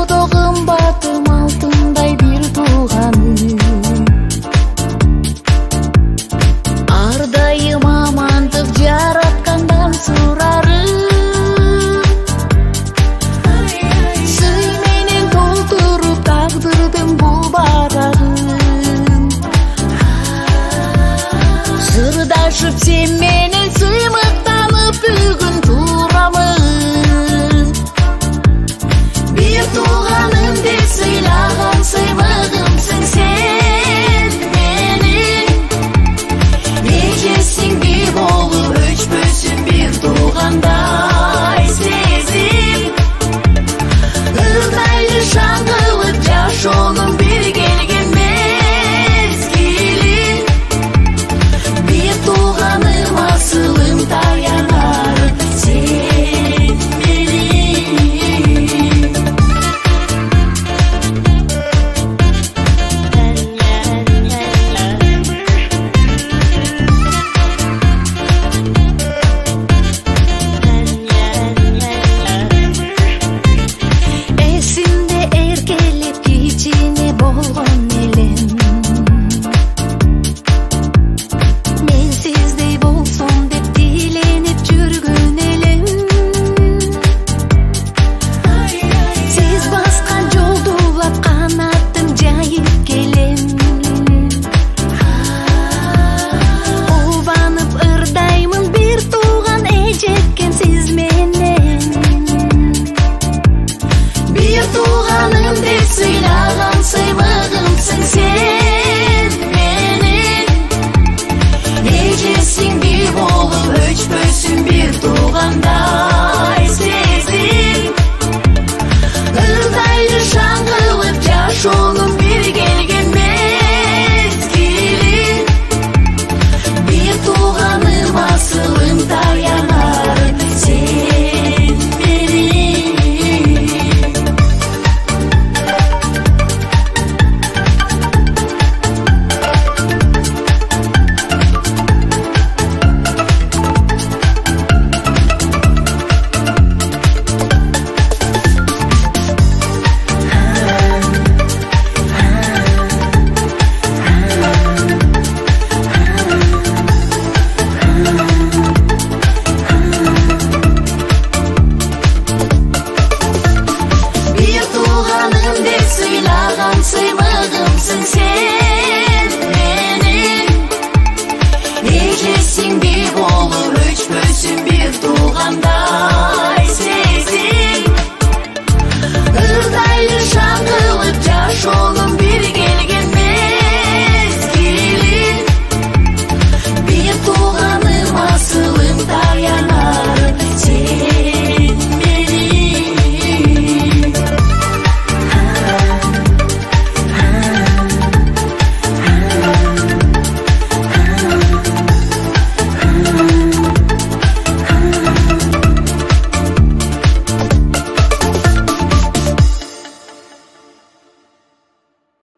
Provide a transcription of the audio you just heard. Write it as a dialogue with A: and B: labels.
A: Дүйнөдө кымбатым алтындай бир тууганым. Ар дайым амандык жараткандан сурарым. Сый менен толтуруп тагдырдым бул барагын. Сырдашып сен менен сыймыктанып бүгүн турамын. Бир тууганым деп сыйлаган сыймыгымсың сен менин. Эжесиң бир болуп өчпөсүн бир туугандай сезим. Ырдайлы шаң кылып жашоонун бир келген мезгили. Бир тууганым асылым таянар сен менин. Эсимде эркелеп кичине болгон элем. Мен сиздей болсом деп тиленип жүргөн элем. Сиз баскан жолду улап канатым жайып келем. Убанып ырдаймын бир тууган эжеккен сиз менен. Бир тууганым деп сыйла